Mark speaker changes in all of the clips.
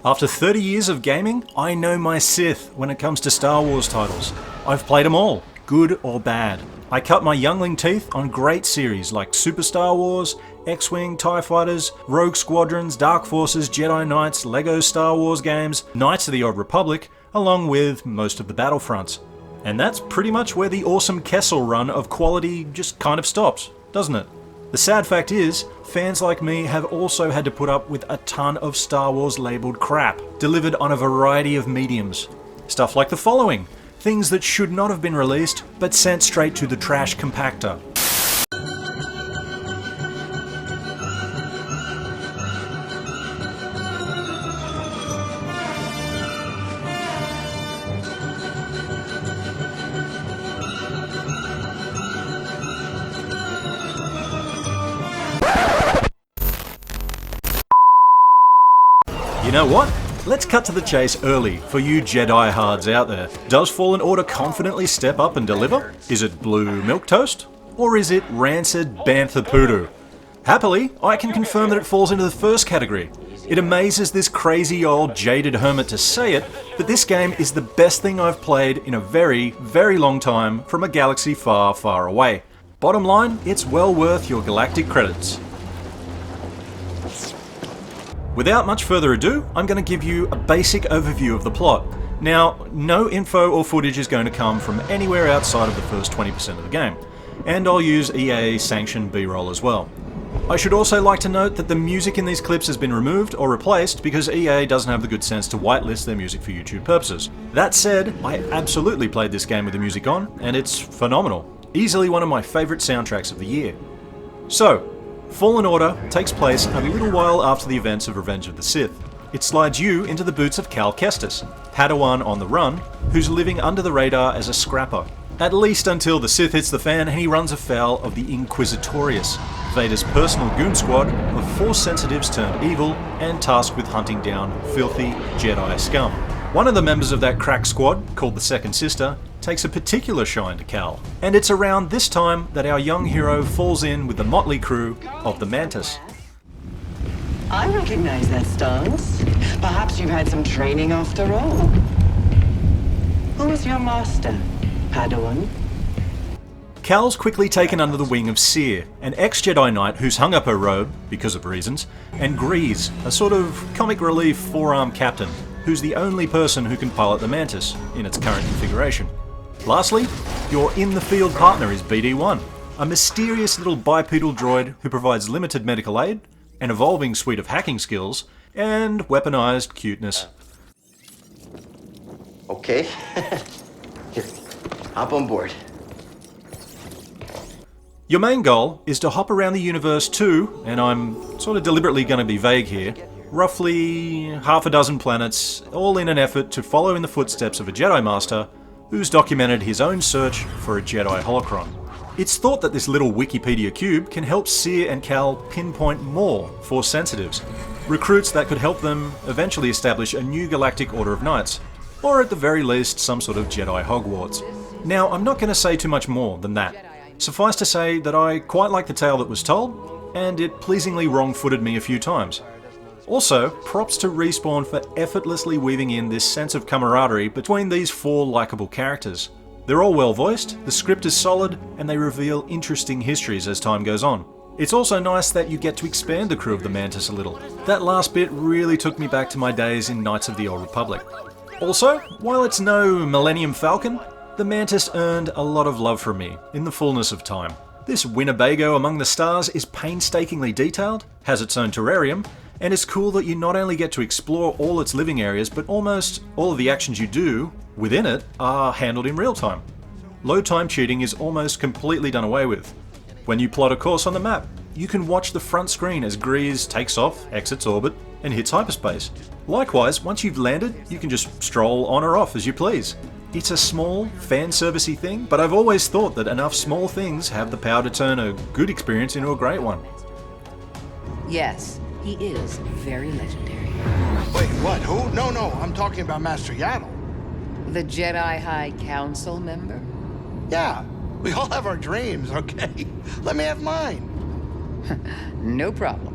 Speaker 1: After 30 years of gaming, I know my Sith when it comes to Star Wars titles. I've played them all, good or bad. I cut my youngling teeth on great series like Super Star Wars, X-Wing, TIE Fighters, Rogue Squadrons, Dark Forces, Jedi Knights, Lego Star Wars games, Knights of the Old Republic, along with most of the Battlefronts. And that's pretty much where the awesome Kessel run of quality just kind of stops, doesn't it? The sad fact is, fans like me have also had to put up with a ton of Star Wars labelled crap, delivered on a variety of mediums. Stuff like the following: things that should not have been released, but sent straight to the trash compactor. You know what? Let's cut to the chase early for you Jedi hards out there. Does Fallen Order confidently step up and deliver? Is it blue milquetoast? Or is it rancid bantha poodoo? Happily, I can confirm that it falls into the first category. It amazes this crazy old jaded hermit to say it, but this game is the best thing I've played in a very, very long time from a galaxy far, far away. Bottom line, it's well worth your galactic credits. Without much further ado, I'm going to give you a basic overview of the plot. Now, no info or footage is going to come from anywhere outside of the first 20% of the game, and I'll use EA-sanctioned B-roll as well. I should also like to note that the music in these clips has been removed or replaced because EA doesn't have the good sense to whitelist their music for YouTube purposes. That said, I absolutely played this game with the music on, and it's phenomenal. Easily one of my favourite soundtracks of the year. So, Fallen Order takes place a little while after the events of Revenge of the Sith. It slides you into the boots of Cal Kestis, Padawan on the run, who's living under the radar as a scrapper. At least until the Sith hits the fan and he runs afoul of the Inquisitorius, Vader's personal goon squad of Force sensitives turned evil and tasked with hunting down filthy Jedi scum. One of the members of that crack squad, called the Second Sister, takes a particular shine to Cal, and it's around this time that our young hero falls in with the motley crew of the Mantis.
Speaker 2: I recognize that stance. Perhaps you've had some training after all. Who is your master, Padawan?
Speaker 1: Cal's quickly taken under the wing of Seer, an ex-Jedi Knight who's hung up her robe, because of reasons, and Greez, a sort of comic relief four-arm captain, who's the only person who can pilot the Mantis in its current configuration. Lastly, your in-the-field partner is BD-1, a mysterious little bipedal droid who provides limited medical aid, an evolving suite of hacking skills, and weaponized cuteness.
Speaker 3: Okay. Here, hop on board.
Speaker 1: Your main goal is to hop around the universe to, and I'm sort of deliberately going to be vague here, roughly half a dozen planets, all in an effort to follow in the footsteps of a Jedi Master who's documented his own search for a Jedi holocron. It's thought that this little Wikipedia cube can help Seer and Cal pinpoint more Force sensitives, recruits that could help them eventually establish a new galactic order of knights, or at the very least some sort of Jedi Hogwarts. Now, I'm not going to say too much more than that. Suffice to say that I quite like the tale that was told, and it pleasingly wrong-footed me a few times. Also, props to Respawn for effortlessly weaving in this sense of camaraderie between these four likeable characters. They're all well voiced, the script is solid, and they reveal interesting histories as time goes on. It's also nice that you get to expand the crew of the Mantis a little. That last bit really took me back to my days in Knights of the Old Republic. Also, while it's no Millennium Falcon, the Mantis earned a lot of love from me in the fullness of time. This Winnebago among the stars is painstakingly detailed, has its own terrarium, and it's cool that you not only get to explore all its living areas, but almost all of the actions you do within it are handled in real time. Load time cheating is almost completely done away with. When you plot a course on the map, you can watch the front screen as Greez takes off, exits orbit, and hits hyperspace. Likewise, once you've landed, you can just stroll on or off as you please. It's a small, fan-servicey thing, but I've always thought that enough small things have the power to turn a good experience into a great one.
Speaker 4: Yes, he is very legendary.
Speaker 5: Wait, what? Who? No, I'm talking about Master Yaddle.
Speaker 4: The Jedi High Council member?
Speaker 5: Yeah, we all have our dreams, okay? Let me have mine.
Speaker 4: No problem.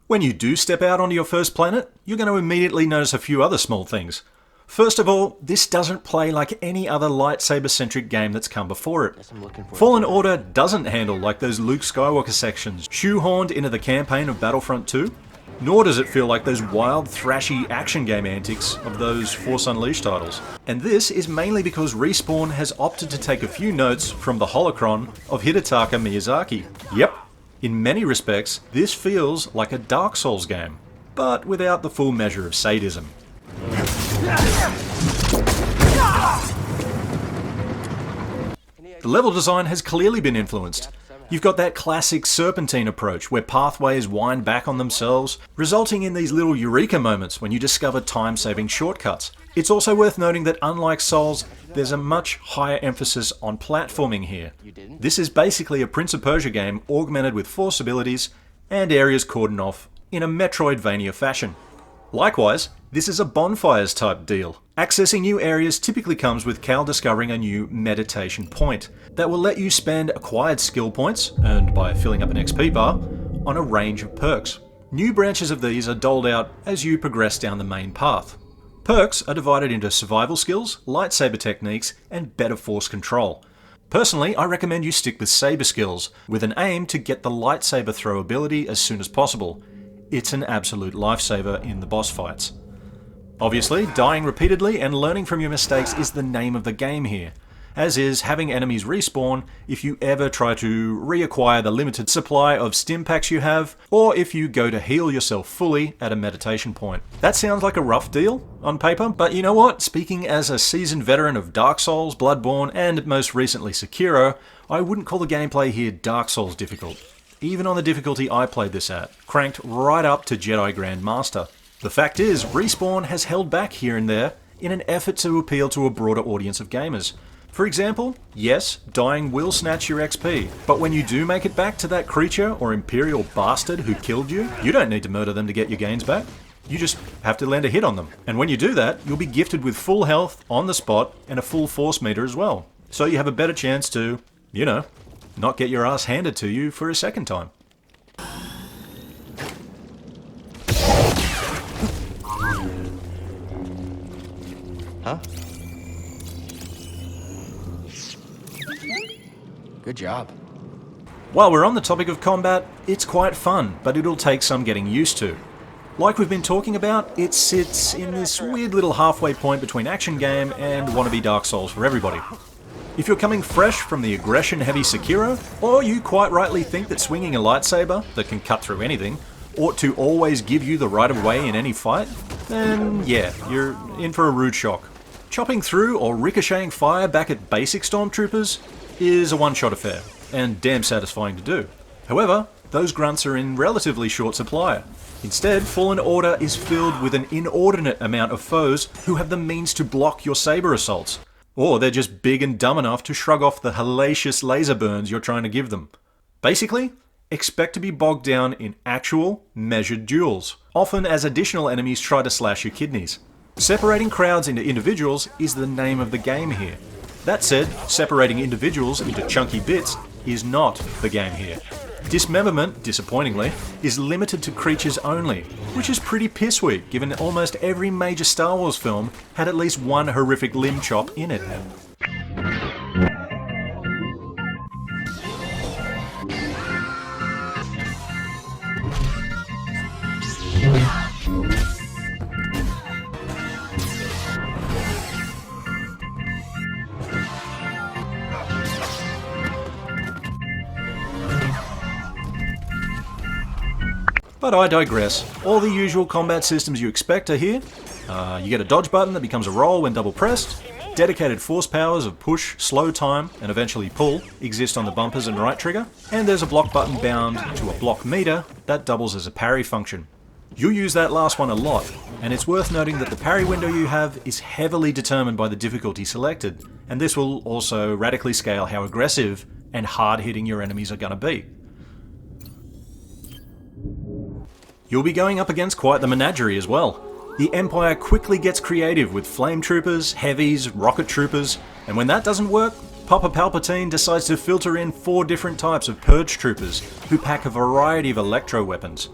Speaker 1: When you do step out onto your first planet, you're going to immediately notice a few other small things. First of all, this doesn't play like any other lightsaber-centric game that's come before it. Fallen Order doesn't handle like those Luke Skywalker sections shoehorned into the campaign of Battlefront 2, nor does it feel like those wild, thrashy action game antics of those Force Unleashed titles. And this is mainly because Respawn has opted to take a few notes from the holocron of Hidetaka Miyazaki. Yep, in many respects, this feels like a Dark Souls game, but without the full measure of sadism. The level design has clearly been influenced. You've got that classic serpentine approach where pathways wind back on themselves, resulting in these little eureka moments when you discover time-saving shortcuts. It's also worth noting that unlike Souls, there's a much higher emphasis on platforming here. This is basically a Prince of Persia game augmented with Force abilities and areas cordoned off in a Metroidvania fashion. Likewise, this is a bonfires type deal. Accessing new areas typically comes with Cal discovering a new meditation point that will let you spend acquired skill points, earned by filling up an XP bar, on a range of perks. New branches of these are doled out as you progress down the main path. Perks are divided into survival skills, lightsaber techniques, and better force control. Personally, I recommend you stick with saber skills, with an aim to get the lightsaber throw ability as soon as possible. It's an absolute lifesaver in the boss fights. Obviously, dying repeatedly and learning from your mistakes is the name of the game here, as is having enemies respawn if you ever try to reacquire the limited supply of stim packs you have, or if you go to heal yourself fully at a meditation point. That sounds like a rough deal on paper, but you know what? Speaking as a seasoned veteran of Dark Souls, Bloodborne, and most recently Sekiro, I wouldn't call the gameplay here Dark Souls difficult. Even on the difficulty I played this at, cranked right up to Jedi Grand Master. The fact is, Respawn has held back here and there in an effort to appeal to a broader audience of gamers. For example, yes, dying will snatch your XP, but when you do make it back to that creature or Imperial bastard who killed you, you don't need to murder them to get your gains back. You just have to land a hit on them. And when you do that, you'll be gifted with full health on the spot and a full force meter as well. So you have a better chance to, you know, not get your ass handed to you for a second time.
Speaker 3: Huh? Good job.
Speaker 1: While we're on the topic of combat, it's quite fun, but it'll take some getting used to. Like we've been talking about, it sits in this weird little halfway point between action game and wannabe Dark Souls for everybody. If you're coming fresh from the aggression-heavy Sekiro, or you quite rightly think that swinging a lightsaber that can cut through anything ought to always give you the right of way in any fight, then yeah, you're in for a rude shock. Chopping through or ricocheting fire back at basic stormtroopers is a one-shot affair, and damn satisfying to do. However, those grunts are in relatively short supply. Instead, Fallen Order is filled with an inordinate amount of foes who have the means to block your saber assaults. Or they're just big and dumb enough to shrug off the hellacious laser burns you're trying to give them. Basically, expect to be bogged down in actual, measured duels, often as additional enemies try to slash your kidneys. Separating crowds into individuals is the name of the game here. That said, separating individuals into chunky bits is not the game here. Dismemberment, disappointingly, is limited to creatures only, which is pretty pissweak given almost every major Star Wars film had at least one horrific limb chop in it. But I digress. All the usual combat systems you expect are here. You get a dodge button that becomes a roll when double pressed. Dedicated force powers of push, slow time, and eventually pull exist on the bumpers and right trigger. And there's a block button bound to a block meter that doubles as a parry function. You'll use that last one a lot, and it's worth noting that the parry window you have is heavily determined by the difficulty selected, and this will also radically scale how aggressive and hard-hitting your enemies are going to be. You'll be going up against quite the menagerie as well. The Empire quickly gets creative with flame troopers, heavies, rocket troopers, and when that doesn't work, Papa Palpatine decides to filter in 4 different types of purge troopers who pack a variety of electro weapons.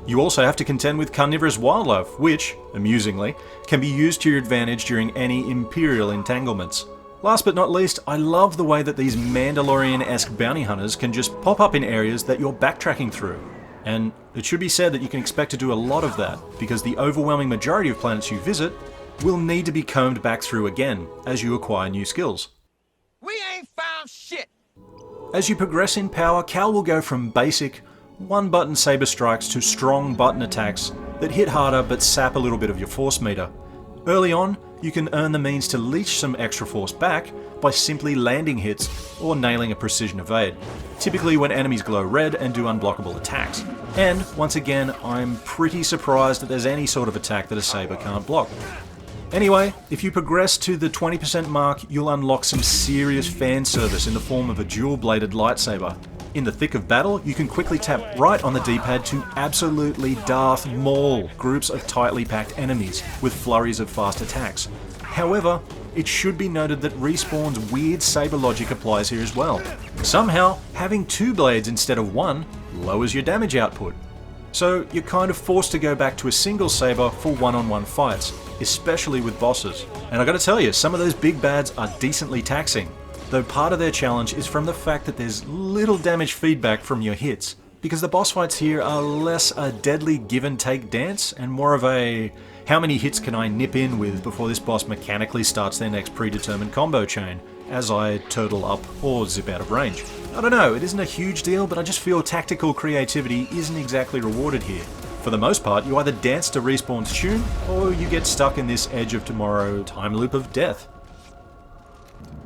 Speaker 1: You also have to contend with carnivorous wildlife, which, amusingly, can be used to your advantage during any Imperial entanglements. Last but not least, I love the way that these Mandalorian-esque bounty hunters can just pop up in areas that you're backtracking through. And it should be said that you can expect to do a lot of that, because the overwhelming majority of planets you visit will need to be combed back through again as you acquire new skills.
Speaker 6: We ain't found shit!
Speaker 1: As you progress in power, Cal will go from basic, one-button saber strikes to strong button attacks that hit harder but sap a little bit of your force meter. Early on, you can earn the means to leech some extra force back by simply landing hits or nailing a precision evade, typically when enemies glow red and do unblockable attacks. And, once again, I'm pretty surprised that there's any sort of attack that a saber can't block. Anyway, if you progress to the 20% mark, you'll unlock some serious fan service in the form of a dual-bladed lightsaber. In the thick of battle, you can quickly tap right on the D-pad to absolutely Darth Maul groups of tightly packed enemies with flurries of fast attacks. However, it should be noted that Respawn's weird saber logic applies here as well. Somehow, having two blades instead of one lowers your damage output. So you're kind of forced to go back to a single saber for one-on-one fights, especially with bosses. And I gotta tell you, some of those big bads are decently taxing, though part of their challenge is from the fact that there's little damage feedback from your hits, because the boss fights here are less a deadly give-and-take dance and more of a how many hits can I nip in with before this boss mechanically starts their next predetermined combo chain as I turtle up or zip out of range. I don't know, it isn't a huge deal, but I just feel tactical creativity isn't exactly rewarded here. For the most part, you either dance to Respawn's tune, or you get stuck in this Edge of Tomorrow time loop of death.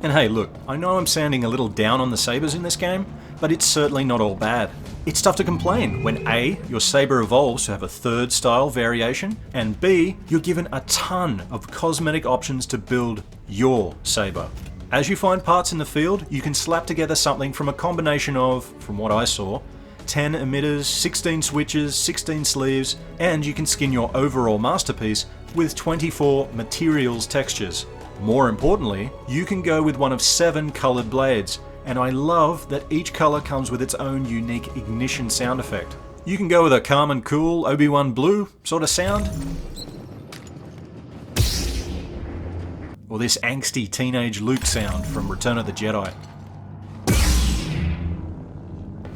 Speaker 1: And hey, look, I know I'm sounding a little down on the sabers in this game, but it's certainly not all bad. It's tough to complain when A, your saber evolves to have a third style variation, and B, you're given a ton of cosmetic options to build your saber. As you find parts in the field, you can slap together something from a combination of, from what I saw, 10 emitters, 16 switches, 16 sleeves, and you can skin your overall masterpiece with 24 materials textures. More importantly, you can go with one of 7 coloured blades, and I love that each colour comes with its own unique ignition sound effect. You can go with a calm and cool Obi-Wan blue sort of sound, or this angsty teenage Luke sound from Return of the Jedi.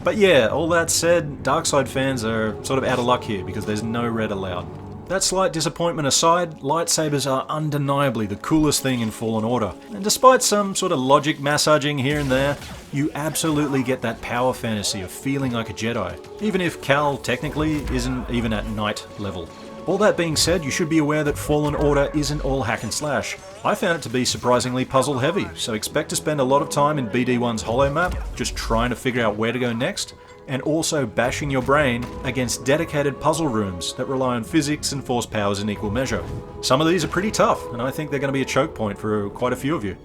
Speaker 1: But yeah, all that said, Darkside fans are sort of out of luck here because there's no red allowed. That slight disappointment aside, lightsabers are undeniably the coolest thing in Fallen Order, and despite some sort of logic massaging here and there, you absolutely get that power fantasy of feeling like a Jedi, even if Cal technically isn't even at knight level. All that being said, you should be aware that Fallen Order isn't all hack and slash. I found it to be surprisingly puzzle heavy, so expect to spend a lot of time in BD1's holo map, just trying to figure out where to go next, and also bashing your brain against dedicated puzzle rooms that rely on physics and force powers in equal measure. Some of these are pretty tough, and I think they're going to be a choke point for quite a few of you.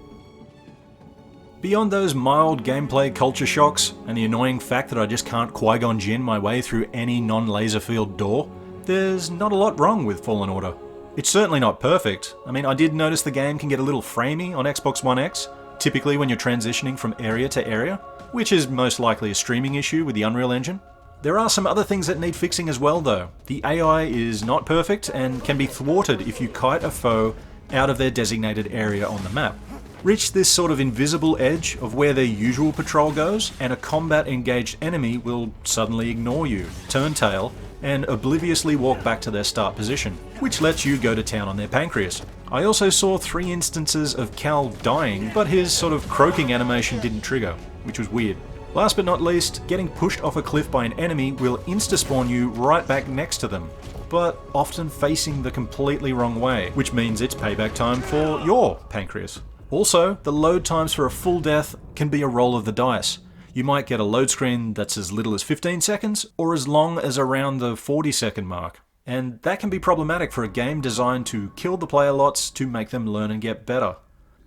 Speaker 1: Beyond those mild gameplay culture shocks, and the annoying fact that I just can't Qui-Gon Jinn my way through any non-laser field door, there's not a lot wrong with Fallen Order. It's certainly not perfect. I mean, I did notice the game can get a little framey on Xbox One X, typically when you're transitioning from area to area, which is most likely a streaming issue with the Unreal Engine. There are some other things that need fixing as well though. The AI is not perfect and can be thwarted if you kite a foe out of their designated area on the map. Reach this sort of invisible edge of where their usual patrol goes, and a combat engaged enemy will suddenly ignore you, turn tail, and obliviously walk back to their start position, which lets you go to town on their pancreas. I also saw 3 instances of Cal dying, but his sort of croaking animation didn't trigger, which was weird. Last but not least, getting pushed off a cliff by an enemy will insta-spawn you right back next to them, but often facing the completely wrong way, which means it's payback time for your pancreas. Also, the load times for a full death can be a roll of the dice. You might get a load screen that's as little as 15 seconds, or as long as around the 40-second mark. And that can be problematic for a game designed to kill the player lots to make them learn and get better.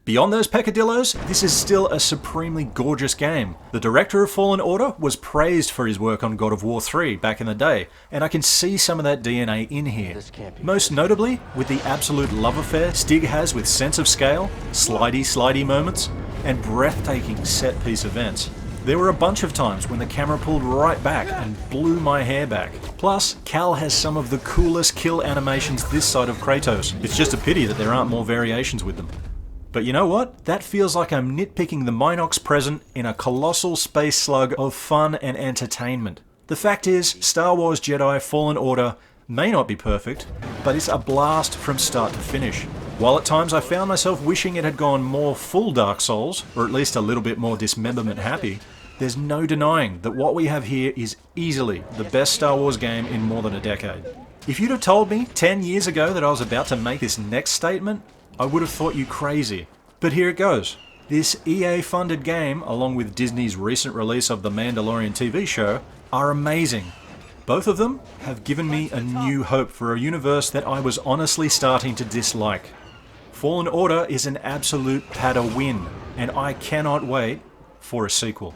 Speaker 1: Beyond those peccadillos, this is still a supremely gorgeous game. The director of Fallen Order was praised for his work on God of War 3 back in the day, and I can see some of that DNA in here. Most notably, with the absolute love affair Stig has with sense of scale, slidey moments, and breathtaking set-piece events. There were a bunch of times when the camera pulled right back and blew my hair back. Plus, Cal has some of the coolest kill animations this side of Kratos. It's just a pity that there aren't more variations with them. But you know what? That feels like I'm nitpicking the Minox present in a colossal space slug of fun and entertainment. The fact is, Star Wars Jedi Fallen Order may not be perfect, but it's a blast from start to finish. While at times I found myself wishing it had gone more full Dark Souls, or at least a little bit more dismemberment happy, there's no denying that what we have here is easily the best Star Wars game in more than a decade. If you'd have told me 10 years ago that I was about to make this next statement, I would have thought you crazy. But here it goes. This EA-funded game, along with Disney's recent release of The Mandalorian TV show, are amazing. Both of them have given me a new hope for a universe that I was honestly starting to dislike. Fallen Order is an absolute Padawan, and I cannot wait for a sequel.